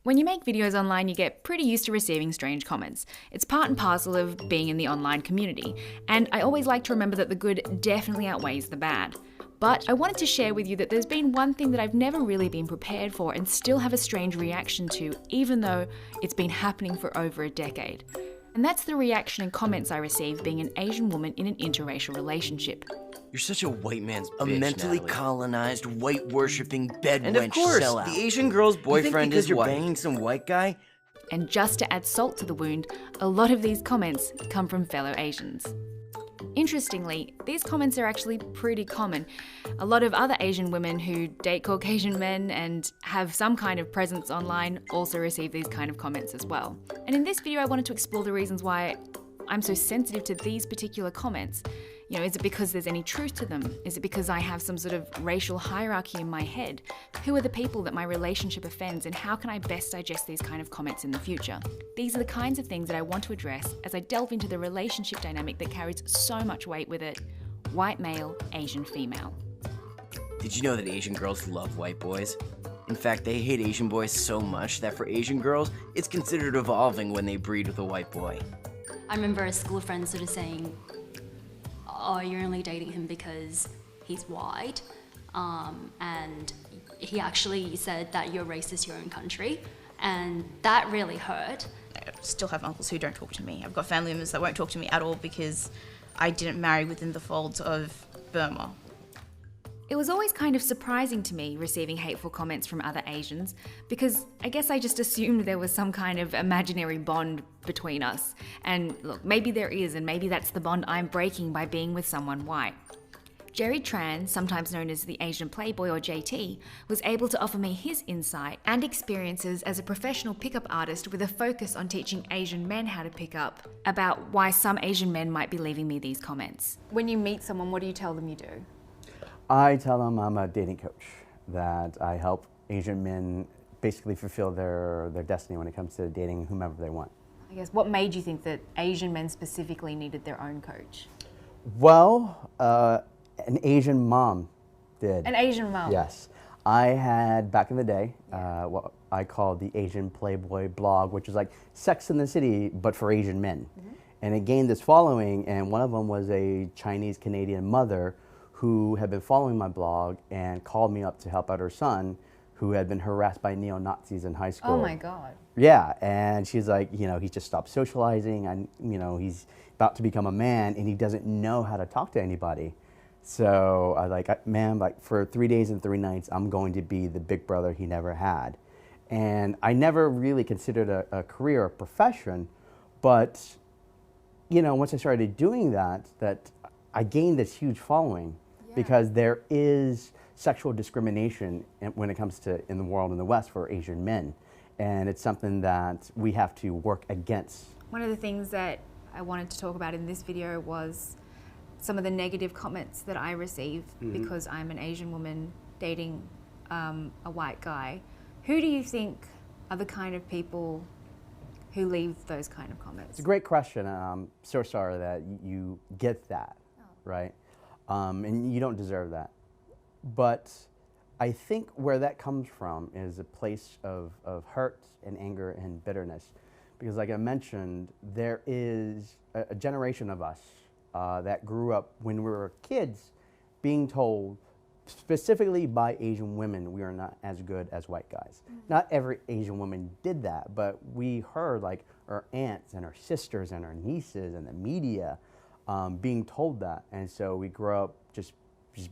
When you make videos online, you get pretty used to receiving strange comments. It's part and parcel of being in the online community, and I always like to remember that the good definitely outweighs the bad. But I wanted to share with you that there's been one thing that I've never really been prepared for and still have a strange reaction to, even though it's been happening for over a decade. And that's the reaction and comments I receive being an Asian woman in an interracial relationship. You're such a white man's bitch, A mentally Natalie. colonized, white-worshipping bedwench And of course, sellout. the Asian girl's You boyfriend think because is you're white. banging some white guy? And just to add salt to the wound, a lot of these comments come from fellow Asians. Interestingly, these comments are actually pretty common. A lot of other Asian women who date Caucasian men and have some kind of presence online also receive these kind of comments as well. And in this video, I wanted to explore the reasons why I'm so sensitive to these particular comments. You know, is it because there's any truth to them? Is it because I have some sort of racial hierarchy in my head? Who are the people that my relationship offends, and how can I best digest these kind of comments in the future? These are the kinds of things that I want to address as I delve into the relationship dynamic that carries so much weight with it: white male, Asian female. Did you know that Asian girls love white boys? In fact, they hate Asian boys so much that for Asian girls, it's considered evolving when they breed with a white boy. I remember a school friend sort of saying, oh, you're only dating him because he's white, and he actually said that you're racist to your own country, and that really hurt. I still have uncles who don't talk to me. I've got family members that won't talk to me at all because I didn't marry within the folds of Burma. It was always kind of surprising to me receiving hateful comments from other Asians, because I guess I just assumed there was some kind of imaginary bond between us. And look, maybe there is, and maybe that's the bond I'm breaking by being with someone white. Natalie Tran, sometimes known as the Asian Playboy or JT, was able to offer me his insight and experiences as a professional pickup artist with a focus on teaching Asian men how to pick up, about why some Asian men might be leaving me these comments. When you meet someone, what do you tell them you do? I tell them I'm a dating coach, that I help Asian men basically fulfill their destiny when it comes to dating whomever they want. I guess, what made you think that Asian men specifically needed their own coach? Well, an Asian mom did. An Asian mom? Yes. I had, back in the day, what I called the Asian Playboy blog, which is like Sex in the City, but for Asian men. And it gained this following, and one of them was a Chinese-Canadian mother who had been following my blog and called me up to help out her son, who had been harassed by neo-Nazis in high school. Oh my God. Yeah, and she's like, you know, he's just stopped socializing, and you know, he's about to become a man, and he doesn't know how to talk to anybody. So I was like, ma'am, like for 3 days and 3 nights, I'm going to be the big brother he never had. And I never really considered a career or profession, but you know, once I started doing that I gained this huge following. Because there is sexual discrimination when it comes to in the world in the West for Asian men, and it's something that we have to work against. One of the things that I wanted to talk about in this video was some of the negative comments that I receive because I'm an Asian woman dating a white guy. Who do you think are the kind of people who leave those kind of comments? It's a great question. I'm so sorry that you get that, right? And you don't deserve that. But I think where that comes from is a place of hurt and anger and bitterness. Because like I mentioned, there is a generation of us that grew up when we were kids being told, specifically by Asian women, we are not as good as white guys. Not every Asian woman did that, but we heard like our aunts and our sisters and our nieces and the media being told that, and so we grow up just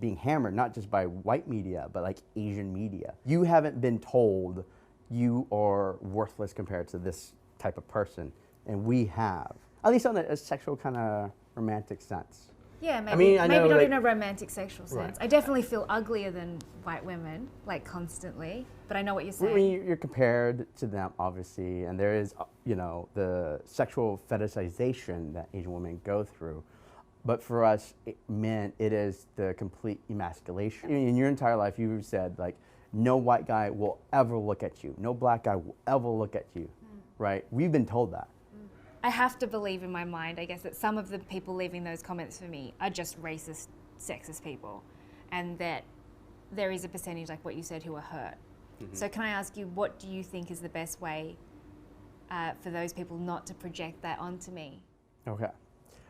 being hammered, not just by white media, but like Asian media. You haven't been told you are worthless compared to this type of person, and we have, at least on a sexual kind of romantic sense. Yeah, maybe, I mean, I maybe know, not like, in a romantic sexual sense. Right. I definitely feel uglier than white women, like constantly, but I know what you're saying. When you're compared to them, obviously, and there is, you know, the sexual fetishization that Asian women go through. But for us men, it is the complete emasculation. In your entire life, you've said, like, no white guy will ever look at you. No black guy will ever look at you, right? We've been told that. I have to believe in my mind, I guess, that some of the people leaving those comments for me are just racist, sexist people, and that there is a percentage, like what you said, who are hurt. So can I ask you, what do you think is the best way for those people not to project that onto me? Okay.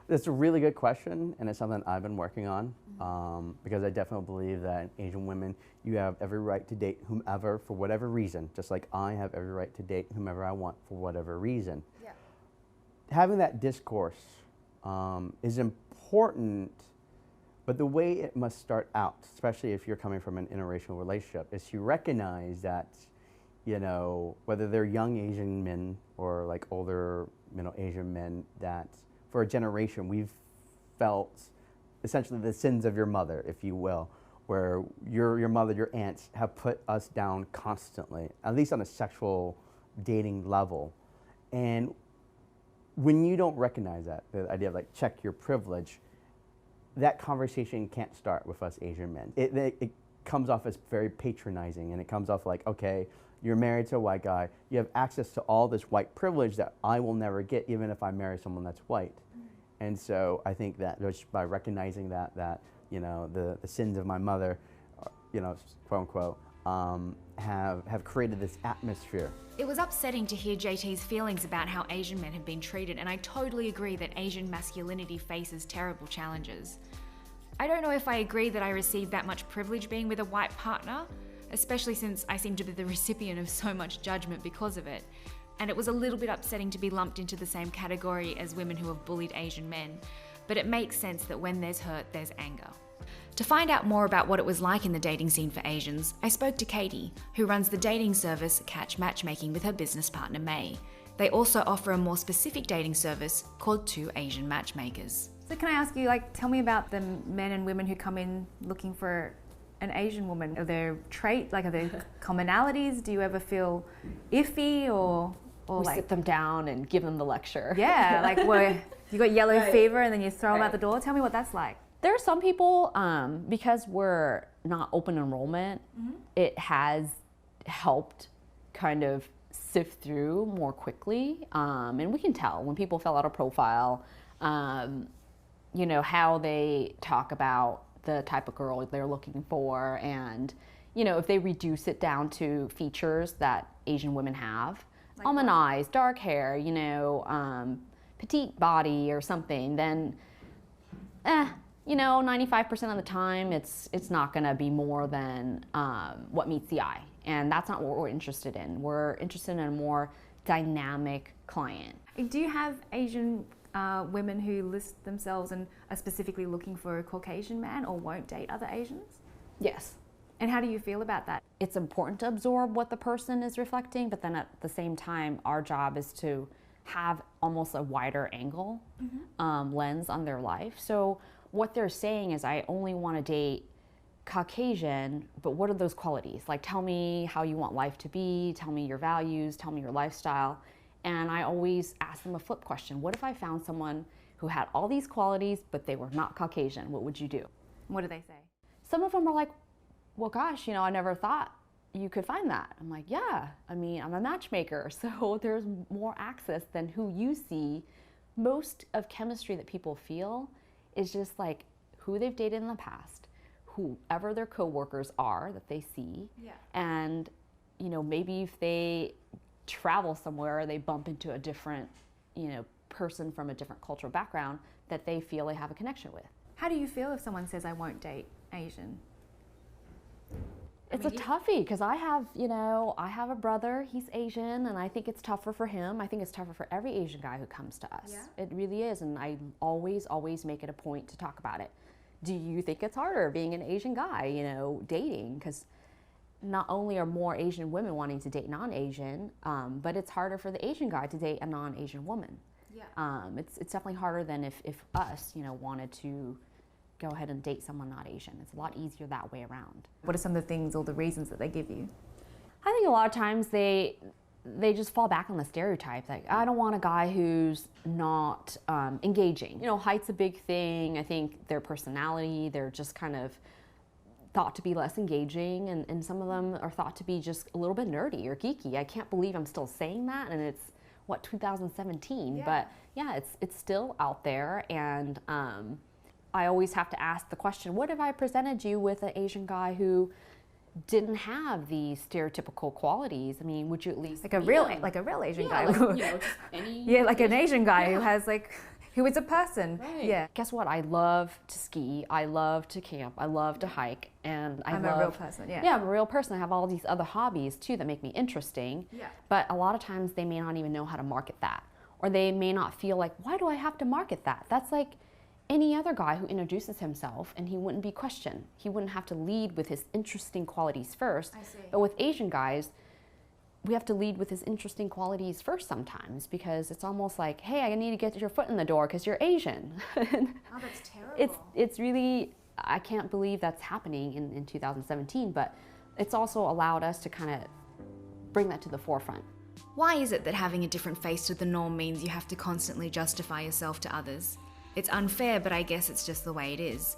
That's a really good question, and it's something I've been working on because I definitely believe that Asian women, you have every right to date whomever for whatever reason, just like I have every right to date whomever I want for whatever reason. Yeah. Having that discourse is important, but the way it must start out, especially if you're coming from an interracial relationship, is to recognize that, you know, whether they're young Asian men or like older, you know, Asian men, that for a generation we've felt essentially the sins of your mother, if you will, where your mother, your aunts have put us down constantly, at least on a sexual dating level. And when you don't recognize that, the idea of like check your privilege, that conversation can't start with us Asian men. It comes off as very patronizing, and it comes off like, okay, you're married to a white guy, you have access to all this white privilege that I will never get even if I marry someone that's white. And so I think that just by recognizing that you know, the sins of my mother, you know, quote unquote, have created this atmosphere. It was upsetting to hear JT's feelings about how Asian men have been treated, and I totally agree that Asian masculinity faces terrible challenges. I don't know if I agree that I received that much privilege being with a white partner, especially since I seem to be the recipient of so much judgment because of it. And it was a little bit upsetting to be lumped into the same category as women who have bullied Asian men, but it makes sense that when there's hurt, there's anger. To find out more about what it was like in the dating scene for Asians, I spoke to Katie, who runs the dating service Catch Matchmaking with her business partner May. They also offer a more specific dating service called Two Asian Matchmakers. So can I ask you, like, tell me about the men and women who come in looking for an Asian woman? Are there are there commonalities? Do you ever feel iffy or we like sit them down and give them the lecture? Yeah, like where you got yellow fever and then you throw them out the door. Tell me what that's like. There are some people, because we're not open enrollment, it has helped kind of sift through more quickly. And we can tell when people fill out a profile, you know, how they talk about the type of girl they're looking for. And, you know, if they reduce it down to features that Asian women have, like almond eyes, dark hair, you know, petite body or something, then, you know, 95% of the time, it's not going to be more than what meets the eye. And that's not what we're interested in. We're interested in a more dynamic client. Do you have Asian women who list themselves and are specifically looking for a Caucasian man or won't date other Asians? Yes. And how do you feel about that? It's important to absorb what the person is reflecting, but then at the same time, our job is to have almost a wider angle lens on their life. So what they're saying is, I only want to date Caucasian, but what are those qualities? Like, tell me how you want life to be, tell me your values, tell me your lifestyle. And I always ask them a flip question. What if I found someone who had all these qualities, but they were not Caucasian? What would you do? What do they say? Some of them are like, well, gosh, you know, I never thought you could find that. I'm like, yeah, I mean, I'm a matchmaker, so there's more access than who you see. Most of chemistry that people feel is just like who they've dated in the past, whoever their coworkers are that they see, and, you know, maybe if they travel somewhere, they bump into a different, you know, person from a different cultural background that they feel they have a connection with. How do you feel if someone says, I won't date Asian? It's a toughie, because I have a brother, he's Asian, and I think it's tougher for him. I think it's tougher for every Asian guy who comes to us. Yeah. It really is, and I always make it a point to talk about it. Do you think it's harder being an Asian guy, you know, dating? Because not only are more Asian women wanting to date non-Asian, but it's harder for the Asian guy to date a non-Asian woman. Yeah. It's definitely harder than if us, you know, wanted to go ahead and date someone not Asian. It's a lot easier that way around. What are some of the things or the reasons that they give you? I think a lot of times they just fall back on the stereotype. Like, I don't want a guy who's not engaging. You know, height's a big thing. I think their personality, they're just kind of thought to be less engaging, and some of them are thought to be just a little bit nerdy or geeky. I can't believe I'm still saying that, and it's, what, 2017? Yeah. But yeah, it's still out there, and I always have to ask the question, what if I presented you with an Asian guy who didn't have these stereotypical qualities, I mean, would you at least Like a real Asian guy. like, just any Yeah, like an Asian guy who has like, who is a person. Right. Yeah. Guess what? I love to ski. I love to camp. I love to hike, and I'm a real person, yeah. Yeah, I'm a real person. I have all these other hobbies too that make me interesting. Yeah. But a lot of times they may not even know how to market that, or they may not feel like, why do I have to market that? That's like any other guy who introduces himself, and he wouldn't be questioned. He wouldn't have to lead with his interesting qualities first. I see. But with Asian guys, we have to lead with his interesting qualities first sometimes, because it's almost like, hey, I need to get your foot in the door because you're Asian. Oh, that's terrible. It's really, I can't believe that's happening in 2017, but it's also allowed us to kind of bring that to the forefront. Why is it that having a different face to the norm means you have to constantly justify yourself to others? It's unfair, but I guess it's just the way it is.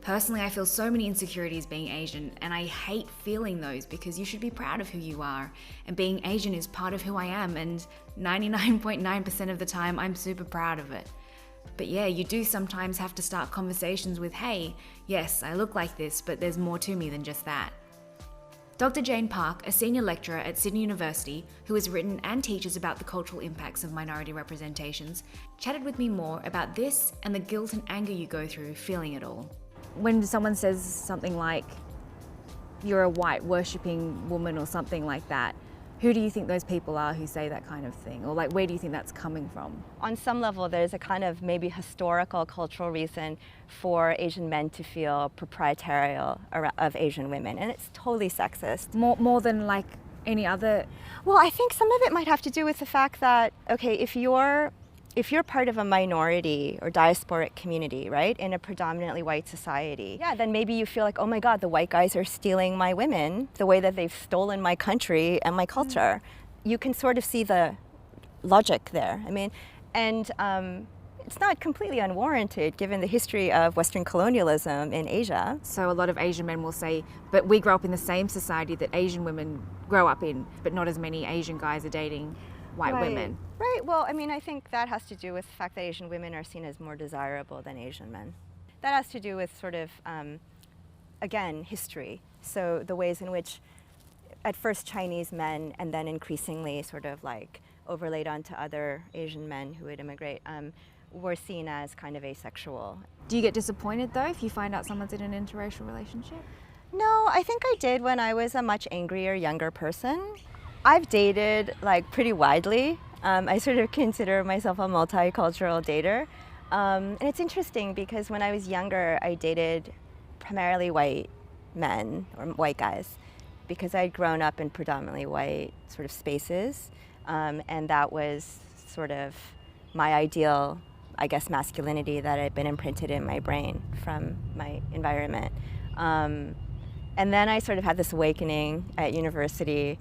Personally, I feel so many insecurities being Asian, and I hate feeling those because you should be proud of who you are. And being Asian is part of who I am, and 99.9% of the time, I'm super proud of it. But yeah, you do sometimes have to start conversations with, hey, yes, I look like this, but there's more to me than just that. Dr. Jane Park, a senior lecturer at Sydney University who has written and teaches about the cultural impacts of minority representations, chatted with me more about this and the guilt and anger you go through feeling it all. When someone says something like, you're a white worshipping woman or something like that, who do you think those people are who say that kind of thing? Or like, where do you think that's coming from? On some level, there's a kind of maybe historical, cultural reason for Asian men to feel proprietorial of Asian women, and it's totally sexist. More than like any other? Well, I think some of it might have to do with the fact that, okay, if you're part of a minority or diasporic community, right, in a predominantly white society, yeah, then maybe you feel like, oh my God, the white guys are stealing my women the way that they've stolen my country and my culture. You can sort of see the logic there. I mean, and it's not completely unwarranted given the history of Western colonialism in Asia. So a lot of Asian men will say, but we grow up in the same society that Asian women grow up in, but not as many Asian guys are dating white women. Right. Well, I mean, I think that has to do with the fact that Asian women are seen as more desirable than Asian men. That has to do with sort of, again, history. So the ways in which at first Chinese men and then increasingly sort of like overlaid onto other Asian men who would immigrate were seen as kind of asexual. Do you get disappointed though if you find out someone's in an interracial relationship? No, I think I did when I was a much angrier, younger person. I've dated like pretty widely. I sort of consider myself a multicultural dater. And it's interesting because when I was younger, I dated primarily white men or white guys because I'd grown up in predominantly white sort of spaces. And that was sort of my ideal, I guess, masculinity that had been imprinted in my brain from my environment. And then I sort of had this awakening at university,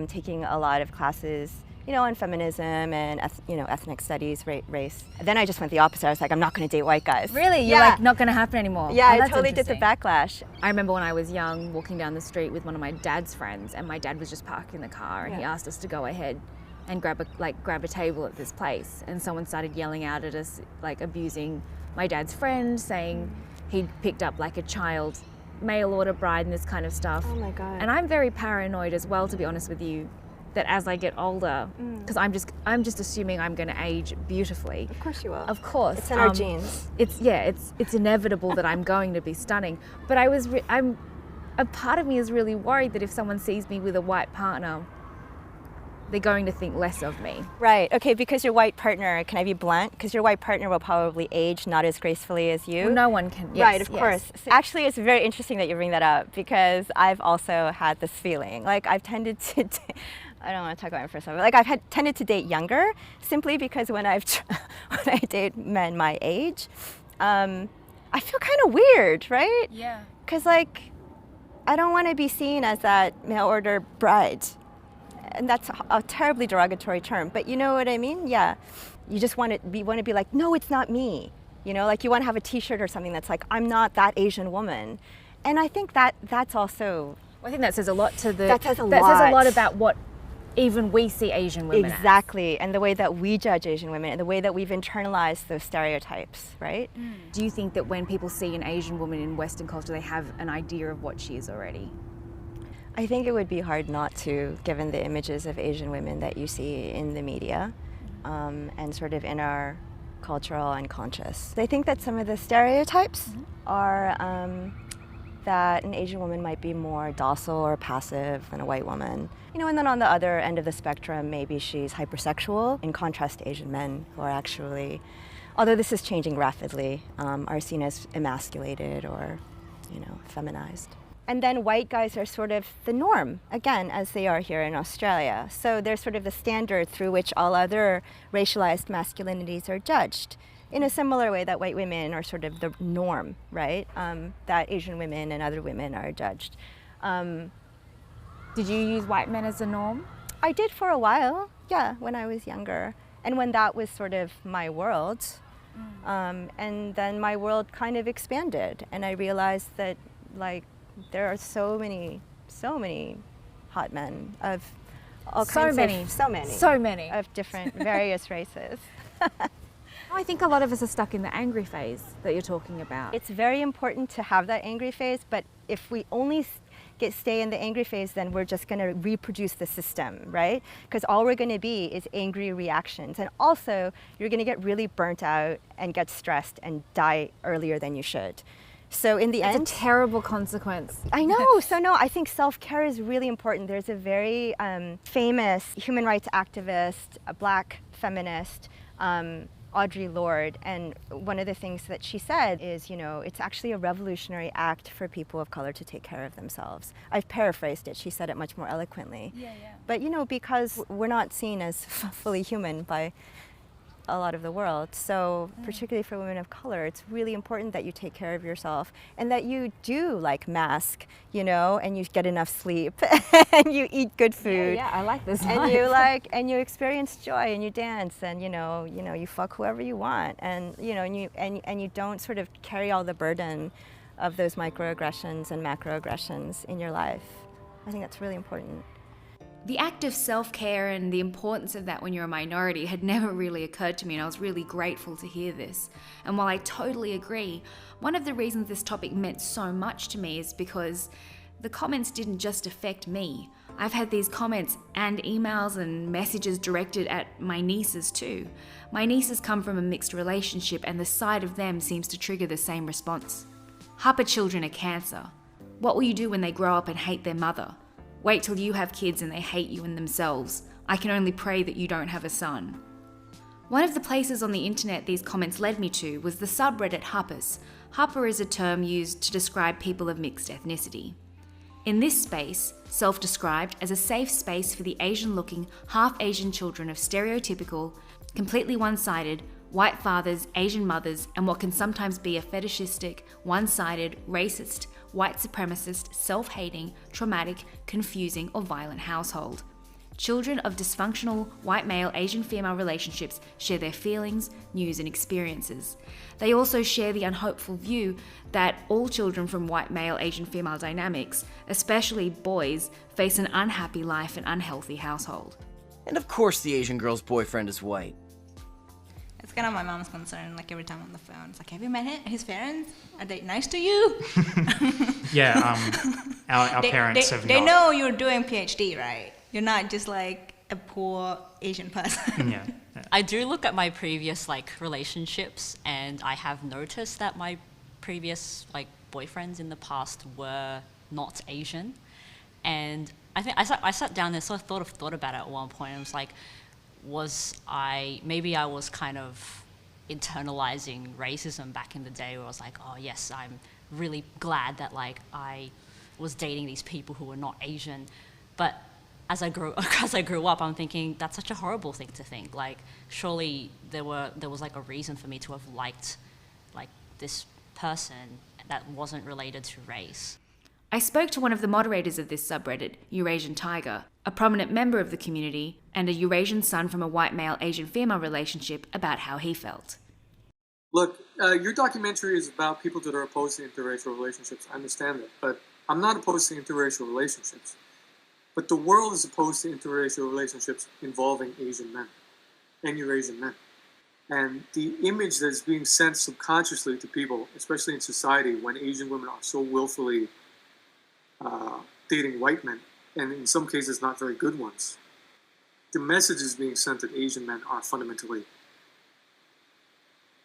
taking a lot of classes, you know, on feminism and ethnic studies, race. Then I just went the opposite. I was like, I'm not going to date white guys. Really? You're like, not going to happen anymore? Yeah, Oh, I that's totally did the backlash. I remember when I was young, walking down the street with one of my dad's friends, and my dad was just parking the car, and he asked us to go ahead and grab a table at this place, and someone started yelling out at us, like abusing my dad's friend, saying he'd picked up like a child mail order bride and this kind of stuff. Oh my God. And I'm very paranoid as well, to be honest with you, that as I get older, because I'm just assuming I'm going to age beautifully. Of course you will. Of course. It's in our genes. It's inevitable that I'm going to be stunning. But a part of me is really worried that if someone sees me with a white partner, they're going to think less of me. Right, okay, because your white partner, can I be blunt? Because your white partner will probably age not as gracefully as you. Well, no one can, yes, right, of course. So actually, it's very interesting that you bring that up because I've also had this feeling. Like, I've tended to, I don't want to talk about it for a second, but like I've tended to date younger simply because when I date men my age, I feel kind of weird, right? Yeah. Because like, I don't want to be seen as that mail order bride. And that's a terribly derogatory term, but you know what I mean? Yeah, you just want to be like, no, it's not me. You know, like you want to have a T-shirt or something that's like, I'm not that Asian woman. And I think that's also. Well, I think that says a lot to the. That says a lot about what even we see Asian women exactly, and the way that we judge Asian women, and the way that we've internalized those stereotypes, right? Do you think that when people see an Asian woman in Western culture, they have an idea of what she is already? I think it would be hard not to, given the images of Asian women that you see in the media and sort of in our cultural unconscious. I think that some of the stereotypes are that an Asian woman might be more docile or passive than a white woman. You know, and then on the other end of the spectrum, maybe she's hypersexual, in contrast to Asian men who are actually, although this is changing rapidly, are seen as emasculated or, you know, feminized. And then white guys are sort of the norm, again, as they are here in Australia. So they're sort of the standard through which all other racialized masculinities are judged, in a similar way that white women are sort of the norm, right? That Asian women and other women are judged. Did you use white men as a norm? I did for a while, yeah, when I was younger. And when that was sort of my world. And then my world kind of expanded. And I realized that, like, there are so many hot men of all kinds of different various races. I think a lot of us are stuck in the angry phase that you're talking about. It's very important to have that angry phase, but if we only stay in the angry phase, then we're just going to reproduce the system, right? Because all we're going to be is angry reactions. And also, you're going to get really burnt out and get stressed and die earlier than you should. So in the end, it's a terrible consequence. I know. So no, I think self-care is really important. There's a very famous human rights activist, a black feminist, Audre Lorde, and one of the things that she said is, you know, it's actually a revolutionary act for people of color to take care of themselves. I've paraphrased it. She said it much more eloquently. Yeah. But, you know, because we're not seen as fully human by a lot of the world. So particularly for women of color, it's really important that you take care of yourself and that you do like mask, you know, and you get enough sleep and you eat good food. Yeah, I like this. And you experience joy and you dance and you know, you fuck whoever you want and you know, and you don't sort of carry all the burden of those microaggressions and macroaggressions in your life. I think that's really important. The act of self-care and the importance of that when you're a minority had never really occurred to me, and I was really grateful to hear this. And while I totally agree, one of the reasons this topic meant so much to me is because the comments didn't just affect me. I've had these comments and emails and messages directed at my nieces too. My nieces come from a mixed relationship, and the sight of them seems to trigger the same response. Hapa children are cancer. What will you do when they grow up and hate their mother? Wait till you have kids and they hate you and themselves. I can only pray that you don't have a son. One of the places on the internet these comments led me to was the subreddit Hapas. Hapa is a term used to describe people of mixed ethnicity. In this space, self-described as a safe space for the Asian-looking, half-Asian children of stereotypical, completely one-sided, white fathers, Asian mothers, and what can sometimes be a fetishistic, one-sided, racist, white supremacist, self-hating, traumatic, confusing, or violent household. Children of dysfunctional white male Asian female relationships share their feelings, news, and experiences. They also share the unhopeful view that all children from white male Asian female dynamics, especially boys, face an unhappy life and unhealthy household. And of course the Asian girl's boyfriend is white. It's kind of my mom's concern, like every time on the phone. It's like, have you met his parents? Are they nice to you? Yeah, our parents have They not. know you're doing PhD, right? You're not just like a poor Asian person. Yeah. I do look at my previous relationships, and I have noticed that my previous boyfriends in the past were not Asian, and I think I sat down and sort of thought about it at one point. I was like, maybe I was kind of internalizing racism back in the day, where I was like, oh yes, I'm really glad that I was dating these people who were not Asian, but as I grew up, I'm thinking that's such a horrible thing to think. Surely there was a reason for me to have liked this person that wasn't related to race. I spoke to one of the moderators of this subreddit, Eurasian Tiger, a prominent member of the community, and a Eurasian son from a white male Asian female relationship, about how he felt. Look, your documentary is about people that are opposed to interracial relationships. I understand that, but I'm not opposed to interracial relationships. But the world is opposed to interracial relationships involving Asian men and Eurasian men. And the image that is being sent subconsciously to people, especially in society, when Asian women are so willfully dating white men, and in some cases not very good ones. The messages being sent that Asian men are fundamentally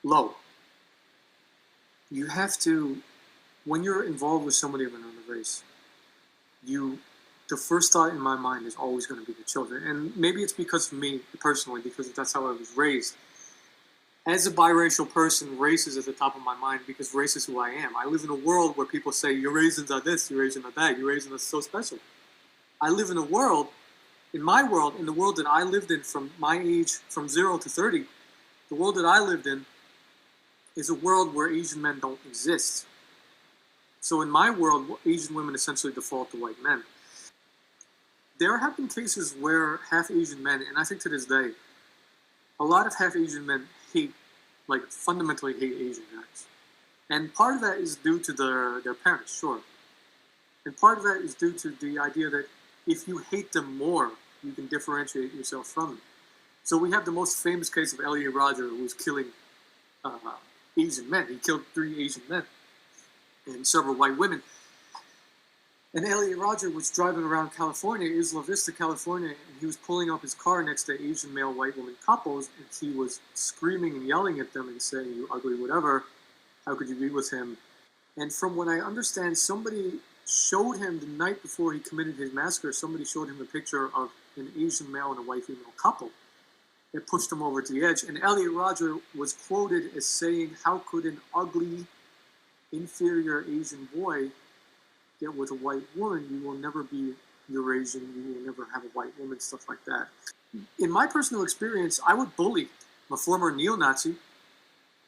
low. You have to, when you're involved with somebody of another race, the first thought in my mind is always going to be the children. And maybe it's because of me personally, because that's how I was raised. As a biracial person, race is at the top of my mind because race is who I am. I live in a world where people say, your Asians are this, your Asians are that, your Asians are so special. I live in a world, in the world that I lived in from my age, from 0 to 30, the world that I lived in is a world where Asian men don't exist. So in my world, Asian women essentially default to white men. There have been cases where half Asian men, and I think to this day, a lot of half Asian men fundamentally hate Asian guys. And part of that is due to their parents, sure. And part of that is due to the idea that if you hate them more, you can differentiate yourself from them. So we have the most famous case of Elliot Rodger, who was killing Asian men. He killed 3 Asian men and several white women. And Elliot Rodger was driving around California, Isla Vista, California, and he was pulling up his car next to Asian male, white woman couples, and he was screaming and yelling at them and saying, you ugly whatever, how could you be with him? And from what I understand, somebody showed him the night before he committed his massacre, somebody showed him a picture of an Asian male and a white female couple that pushed him over to the edge. And Elliot Rodger was quoted as saying, how could an ugly, inferior Asian boy get with a white woman? You will never be Eurasian, you will never have a white woman, stuff like that. In my personal experience, I would bully. I'm a former neo-Nazi.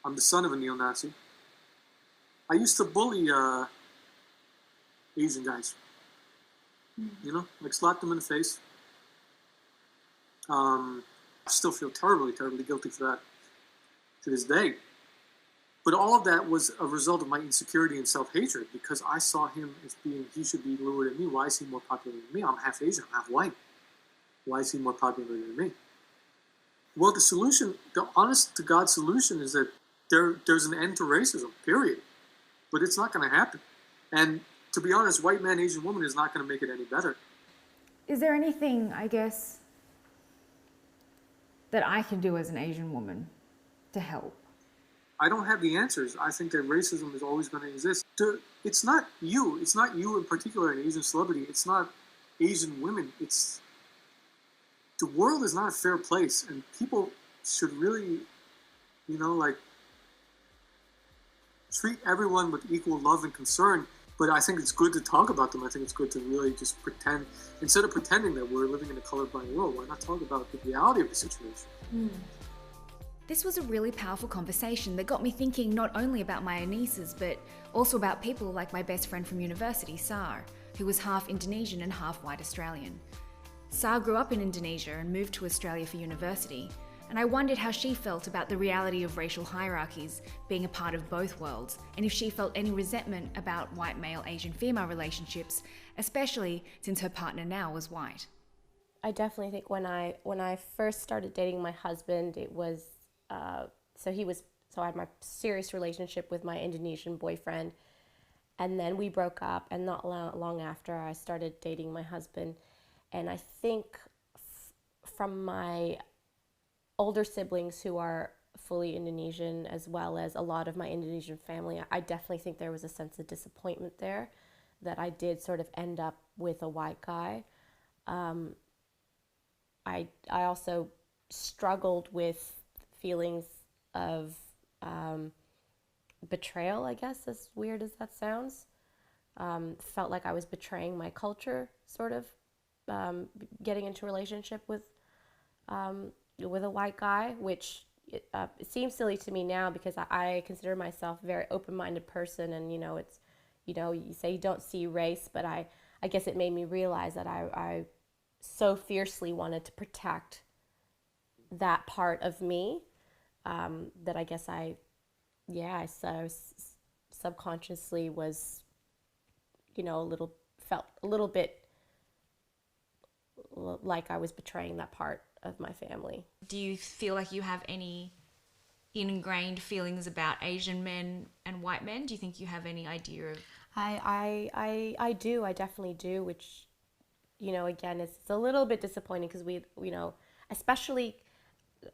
I'm the son of a neo-Nazi. I used to bully Asian guys. You know, like slap them in the face. I still feel terribly, terribly guilty for that to this day. But all of that was a result of my insecurity and self-hatred because I saw him as being, he should be lower than me. Why is he more popular than me? I'm half Asian, I'm half white. Why is he more popular than me? Well, the solution, the honest to God solution is that there's an end to racism, period. But it's not going to happen. And to be honest, white man, Asian woman is not going to make it any better. Is there anything, I guess, that I can do as an Asian woman to help? I don't have the answers. I think that racism is always going to exist. It's not you. It's not you in particular, an Asian celebrity. It's not Asian women. It's the world is not a fair place, and people should really, treat everyone with equal love and concern. But I think it's good to talk about them. I think it's good to really just pretend, instead of pretending that we're living in a colorblind world, why not talk about the reality of the situation? This was a really powerful conversation that got me thinking not only about my nieces, but also about people like my best friend from university, Sar, who was half Indonesian and half white Australian. Sar grew up in Indonesia and moved to Australia for university, and I wondered how she felt about the reality of racial hierarchies being a part of both worlds, and if she felt any resentment about white male Asian female relationships, especially since her partner now was white. I definitely think when I first started dating my husband, it was so I had my serious relationship with my Indonesian boyfriend, and then we broke up, and not long after I started dating my husband. And I think from my older siblings who are fully Indonesian, as well as a lot of my Indonesian family, I definitely think there was a sense of disappointment there that I did sort of end up with a white guy. I also struggled with feelings of betrayal, I guess, as weird as that sounds. Felt like I was betraying my culture, sort of, getting into a relationship with a white guy, which it seems silly to me now because I consider myself a very open-minded person, and you say you don't see race, but I guess it made me realize that I so fiercely wanted to protect that part of me, that I guess I subconsciously was, felt a little bit like I was betraying that part of my family. Do you feel like you have any ingrained feelings about Asian men and white men? Do you think you have any idea of? I do. I definitely do, which you know, again, it's a little bit disappointing because we, you know, especially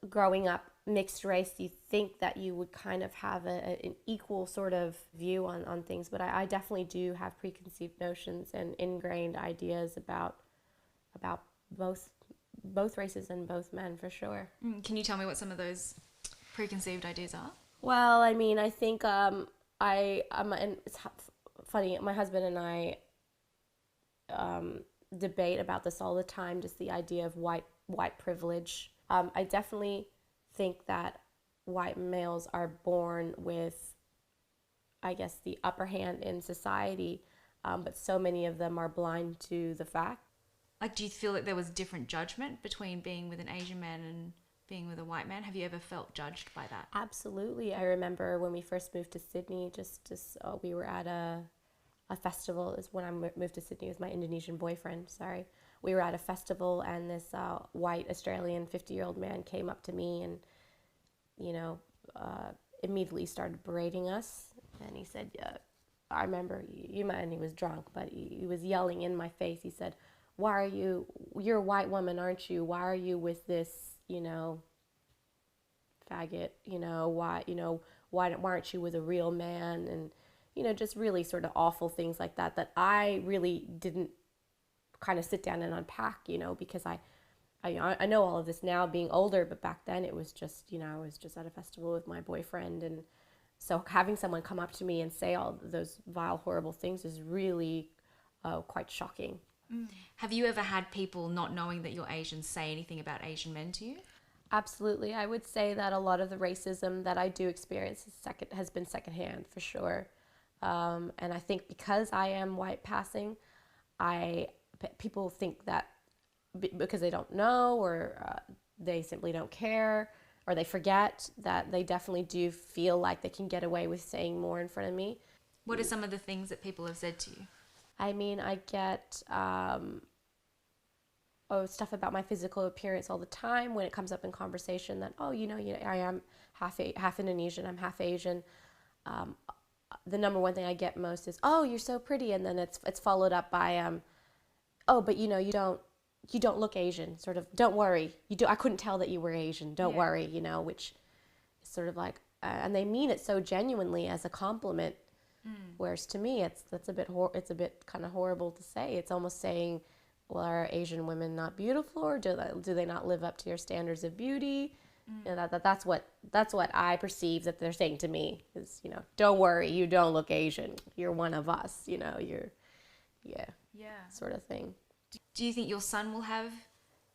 growing up mixed race, you think that you would kind of have an equal sort of view on things, but I definitely do have preconceived notions and ingrained ideas about both races and both men, for sure. Can you tell me what some of those preconceived ideas are? Well, I mean, I think and it's funny, my husband and I debate about this all the time, just the idea of white privilege. I definitely think that white males are born with, I guess, the upper hand in society, but so many of them are blind to the fact. Like, do you feel like there was different judgment between being with an Asian man and being with a white man? Have you ever felt judged by that? Absolutely. I remember when we first moved to Sydney, we were at a festival. Is when I moved to Sydney with my Indonesian boyfriend, sorry. We were at a festival, and this white Australian 50-year-old man came up to me and, you know, immediately started berating us. And he said, I remember, and he was drunk, but he was yelling in my face. He said, you're a white woman, aren't you? Why are you with this, you know, faggot? You know, why aren't you with a real man? And, you know, just really sort of awful things like that I really didn't kind of sit down and unpack, you know, because I know all of this now being older, but back then it was just, you know, I was just at a festival with my boyfriend, and so having someone come up to me and say all those vile, horrible things is really quite shocking. Have you ever had people not knowing that you're Asian say anything about Asian men to you? Absolutely. I would say that a lot of the racism that I do experience has been secondhand, for sure. And I think because I am white passing, people think that because they don't know, or they simply don't care, or they forget, that they definitely do feel like they can get away with saying more in front of me. What are some of the things that people have said to you? I mean, I get stuff about my physical appearance all the time when it comes up in conversation, that, I am half Indonesian, I'm half Asian. The number one thing I get most is, oh, you're so pretty, and then it's followed up by, oh, but you don't look Asian, sort of, don't worry, I couldn't tell that you were Asian, don't worry, you know, which is sort of like, and they mean it so genuinely as a compliment. Whereas to me, it's a bit kind of horrible to say. It's almost saying, well, are Asian women not beautiful, or do they not live up to your standards of beauty? You know, that's what I perceive that they're saying to me is, you know, don't worry, you don't look Asian. You're one of us. You know, sort of thing. Do you think your son will have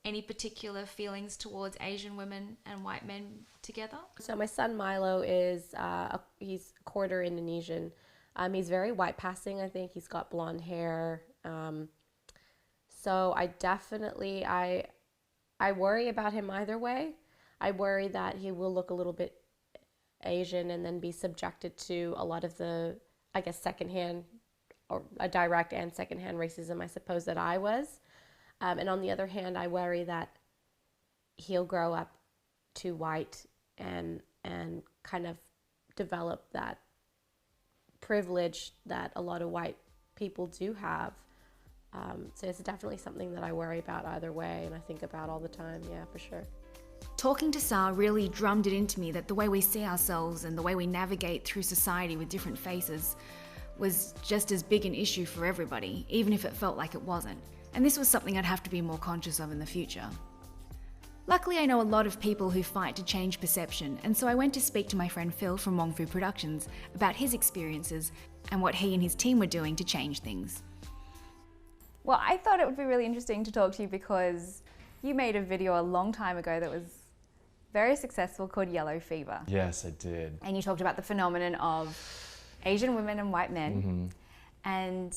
any particular feelings towards Asian women and white men together? So my son Milo is he's quarter Indonesian. He's very white passing. I think he's got blonde hair. So I definitely I worry about him either way. I worry that he will look a little bit Asian and then be subjected to a lot of the, I guess, secondhand or a direct and secondhand racism, I suppose, that I was. And on the other hand, I worry that he'll grow up too white and kind of develop that privilege that a lot of white people do have. So it's definitely something that I worry about either way, and I think about all the time, yeah, for sure. Talking to Sa really drummed it into me that the way we see ourselves and the way we navigate through society with different faces was just as big an issue for everybody, even if it felt like it wasn't. And this was something I'd have to be more conscious of in the future. Luckily, I know a lot of people who fight to change perception, and so I went to speak to my friend Phil from Wong Fu Productions about his experiences and what he and his team were doing to change things. Well, I thought it would be really interesting to talk to you because you made a video a long time ago that was very successful called Yellow Fever. Yes, I did. And you talked about the phenomenon of Asian women and white men. Mm-hmm. And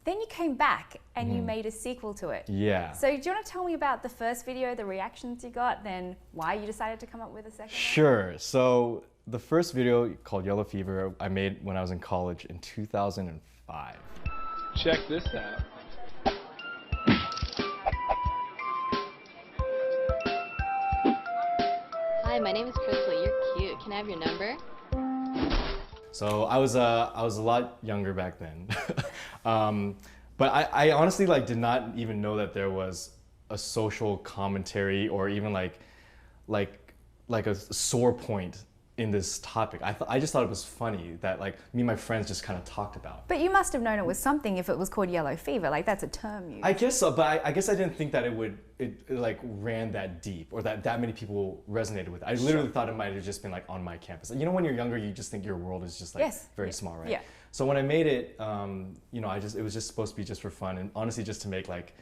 then you came back and you made a sequel to it. Yeah. So do you want to tell me about the first video, the reactions you got, then why you decided to come up with a second one? Sure. So the first video called Yellow Fever I made when I was in college in 2005. Check this out. Hi, my name is Crystal. You're cute. Can I have your number? So I was a lot younger back then, But I honestly like did not even know that there was a social commentary or even like a sore point in this topic. I just thought it was funny that like me and my friends just kind of talked about. But you must have known it was something if it was called yellow fever. Like that's a term used. I guess so, but I guess I didn't think that it like ran that deep or that many people resonated with it. I literally thought it might have just been like on my campus. You know, when you're younger, you just think your world is just like very small, right? Yeah. So when I made it, you know, it was just supposed to be just for fun and honestly just to make like,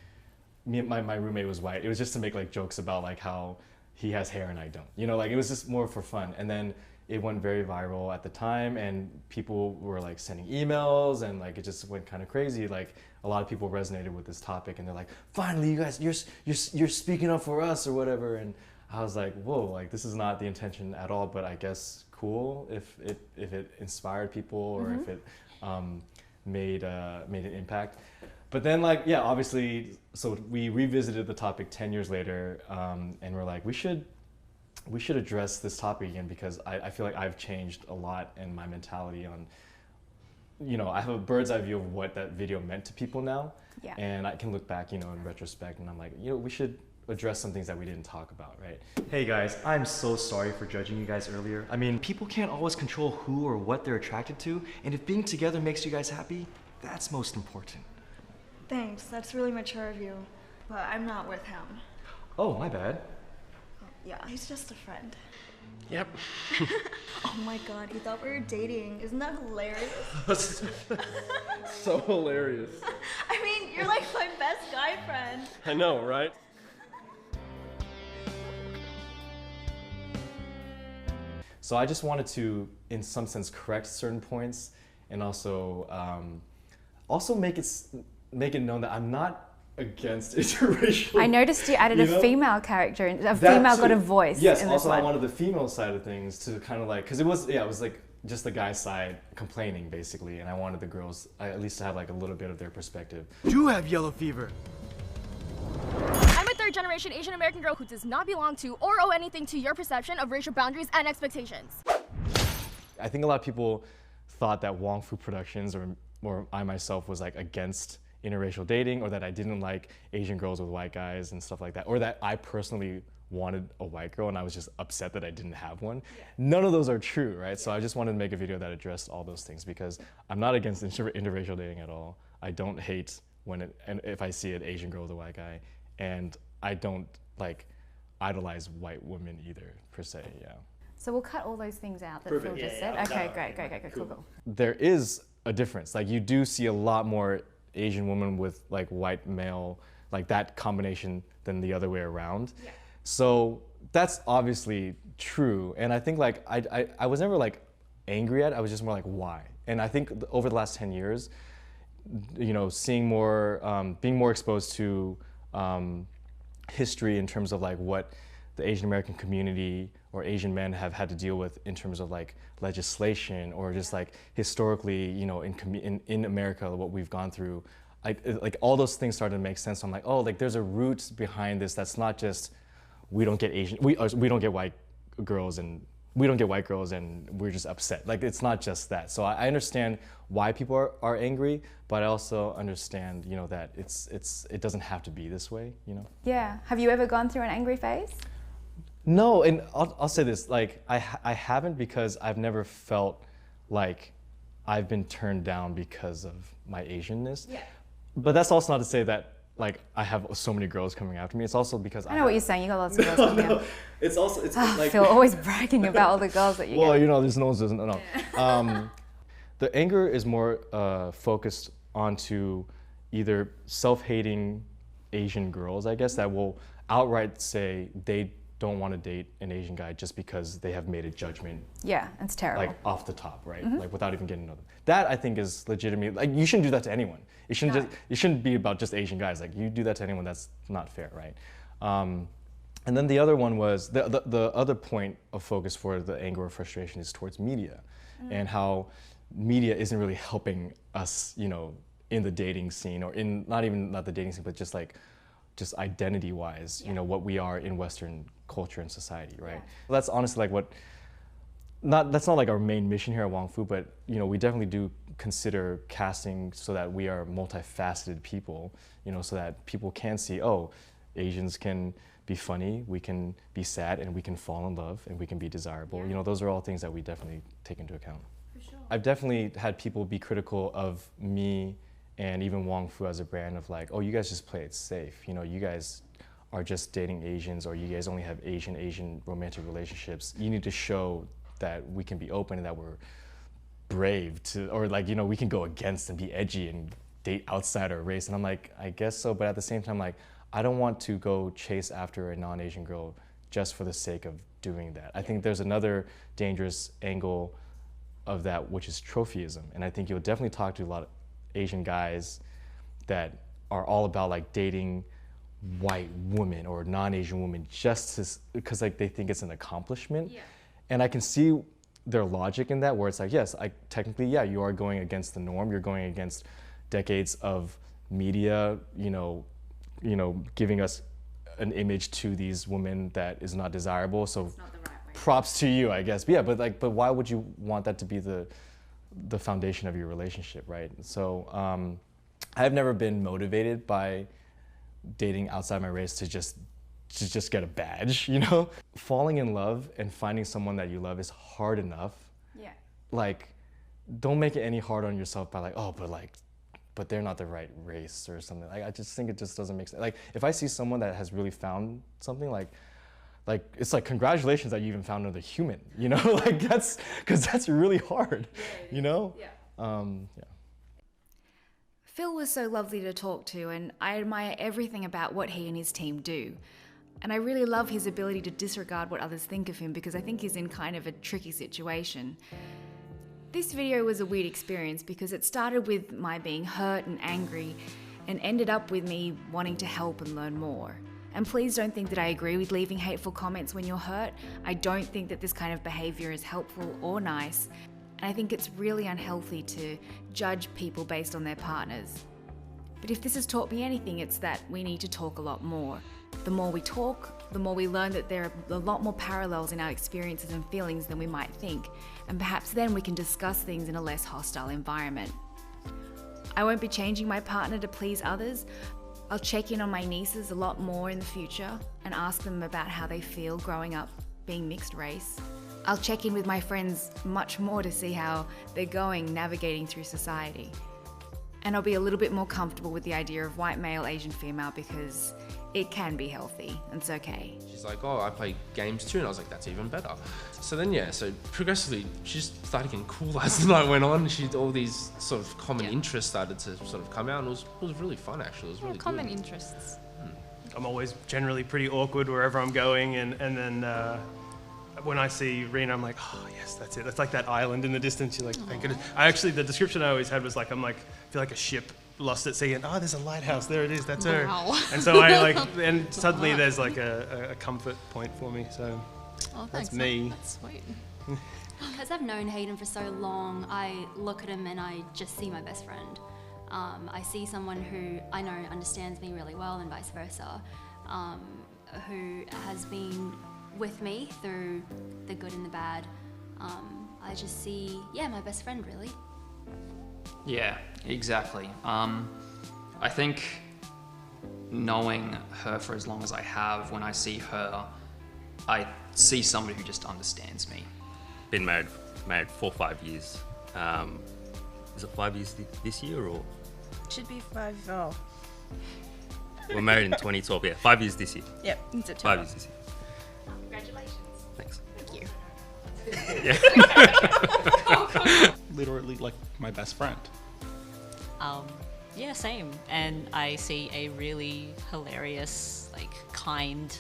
my roommate was white. It was just to make like jokes about like how he has hair and I don't. You know, like it was just more for fun. And then it went very viral at the time and people were like sending emails and like it just went kind of crazy. Like a lot of people resonated with this topic and they're like, finally you guys, you're speaking up for us or whatever. And I was like, whoa, like this is not the intention at all, but I guess cool if it inspired people or if it made an impact. But then like, yeah, obviously, so we revisited the topic 10 years later and we're like, we should address this topic again because I feel like I've changed a lot in my mentality on, you know, I have a bird's eye view of what that video meant to people now. Yeah. And I can look back, you know, in retrospect and I'm like, you know, we should address some things that we didn't talk about, right? Hey guys, I'm so sorry for judging you guys earlier. I mean, people can't always control who or what they're attracted to, and if being together makes you guys happy, that's most important. Thanks, that's really mature of you, but I'm not with him. Oh, my bad. Yeah, he's just a friend. Yep. Oh my god, he thought we were dating. Isn't that hilarious? So hilarious. I mean, you're like my best guy friend. I know, right? So I just wanted to, in some sense, correct certain points and also make it known that I'm not against interracial. I noticed you added a female character, a That female too. got a voice. Yes, in this also one. I wanted the female side of things to kind of like, because it was like just the guy's side complaining basically, and I wanted the girls at least to have like a little bit of their perspective. You have yellow fever. I'm a third-generation Asian American girl who does not belong to or owe anything to your perception of racial boundaries and expectations. I think a lot of people thought that Wong Fu Productions or I myself was like against interracial dating, or that I didn't like Asian girls with white guys and stuff like that, or that I personally wanted a white girl and I was just upset that I didn't have one. Yeah. None of those are true, right? So I just wanted to make a video that addressed all those things because I'm not against interracial dating at all. I don't hate and if I see an Asian girl with a white guy, and I don't like idolize white women either per se. Yeah. So we'll cut all those things out that Phil just said. Okay, great, cool. There is a difference. Like you do see a lot more Asian women with like white male, like that combination than the other way around. Yeah. So that's obviously true. And I think like I was never like angry at it. I was just more like, why? And I think over the last 10 years, you know, seeing more, being more exposed to history in terms of like what the Asian American community or Asian men have had to deal with in terms of like legislation or just like historically, you know, in America, what we've gone through, like all those things started to make sense. So I'm like, oh, like there's a root behind this that's not just we don't get white girls and we're just upset. Like it's not just that. So I understand why people are angry, but I also understand, you know, that it doesn't have to be this way, you know. Yeah. Have you ever gone through an angry phase? No, and I'll say this, like I haven't, because I've never felt like I've been turned down because of my Asianness. Yeah. But that's also not to say that like I have so many girls coming after me. It's also because I know what you're saying. You got lots of girls coming out. It's also like Phil always bragging about all the girls that you get. Well, you know, there's no. The anger is more focused onto either self-hating Asian girls, I guess, that will outright say they don't want to date an Asian guy just because they have made a judgment. Yeah, it's terrible. Like off the top, right? Mm-hmm. Like without even getting to know them. That I think is legitimate. Like you shouldn't do that to anyone. It shouldn't be about just Asian guys. Like you do that to anyone, that's not fair, right? And then the other one was the other point of focus for the anger or frustration is towards media, and how media isn't really helping us, you know, in the dating scene, or in not the dating scene, but just identity-wise, you know, what we are in Western culture and society, right? Yeah. Well, that's honestly like what that's not like our main mission here at Wong Fu, but we definitely do consider casting so that we are multifaceted people, so that people can see, oh, Asians can be funny, we can be sad, and we can fall in love, and we can be desirable. Those are all things that we definitely take into account. For sure. I've definitely had people be critical of me and even Wong Fu as a brand of like, oh, you guys just play it safe. You guys are just dating Asians, or you guys only have Asian romantic relationships. You need to show that we can be open and that we're brave or we can go against and be edgy and date outside our race. And I'm like, I guess so, but at the same time, like, I don't want to go chase after a non-Asian girl just for the sake of doing that. I think there's another dangerous angle of that, which is trophyism. And I think you'll definitely talk to a lot of Asian guys that are all about like dating white women or non-Asian women just because like they think it's an accomplishment. Yeah. And I can see their logic in that, where it's like, yes, technically, yeah, you are going against the norm. You're going against decades of media, giving us an image to these women that is not desirable. So it's not the right way. Props to you, I guess. But yeah, but why would you want that to be the foundation of your relationship, right? So I've never been motivated by dating outside my race to just get a badge, Falling in love and finding someone that you love is hard enough. Yeah. Like, don't make it any harder on yourself by like, oh, but they're not the right race or something. Like, I just think it just doesn't make sense. Like, if I see someone that has really found something, like it's like, congratulations that you even found another human, Like, because that's really hard, Yeah. Yeah. Phil was so lovely to talk to, and I admire everything about what he and his team do. And I really love his ability to disregard what others think of him, because I think he's in kind of a tricky situation. This video was a weird experience because it started with my being hurt and angry and ended up with me wanting to help and learn more. And please don't think that I agree with leaving hateful comments when you're hurt. I don't think that this kind of behaviour is helpful or nice. And I think it's really unhealthy to judge people based on their partners. But if this has taught me anything, it's that we need to talk a lot more. The more we talk, the more we learn that there are a lot more parallels in our experiences and feelings than we might think, and perhaps then we can discuss things in a less hostile environment. I won't be changing my partner to please others. I'll check in on my nieces a lot more in the future and ask them about how they feel growing up being mixed race. I'll check in with my friends much more to see how they're going navigating through society. And I'll be a little bit more comfortable with the idea of white male, Asian female, because it can be healthy and it's okay. She's like, oh, I play games too. And I was like, that's even better. So then, yeah, so progressively, she just started getting cool as the night went on. All these sort of common interests started to sort of come out, and it was really fun, actually. It was really common good. interests. I'm always generally pretty awkward wherever I'm going, and then when I see Rena, I'm like, oh yes, that's it. That's like that island in the distance. You're like, thank goodness. The description I always had was like, I feel like a ship lost at sea, and oh, there's a lighthouse. There it is. That's her. And so and suddenly there's like a comfort point for me. So that's me. That's sweet. Because I've known Hayden for so long, I look at him and I just see my best friend. I see someone who I know understands me really well, and vice versa, who has been with me through the good and the bad. I just see, my best friend, really. Yeah, exactly. I think knowing her for as long as I have, when I see her, I see somebody who just understands me. Been married 4 or 5 years. Is it 5 years this year or? Should be 5. Oh. We're married in 2012. Yeah, 5 years this year. Yep, in September. 5 years this year. Congratulations. Thanks. Thank you. Yeah. Literally like my best friend. Yeah, same. And I see a really hilarious, kind,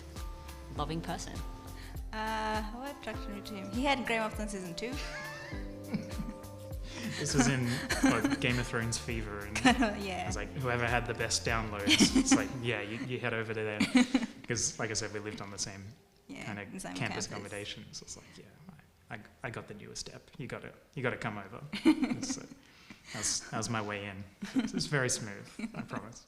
loving person. What attracted me to him? He had Game of Thrones season 2. This was in Game of Thrones fever, and yeah. I was like, whoever had the best downloads, it's like, yeah, you head over to there, because like I said, we lived on the same kind of campus accommodation, so it's like, yeah, I got the newest step. You got to come over. So that was my way in. It's very smooth, I promise.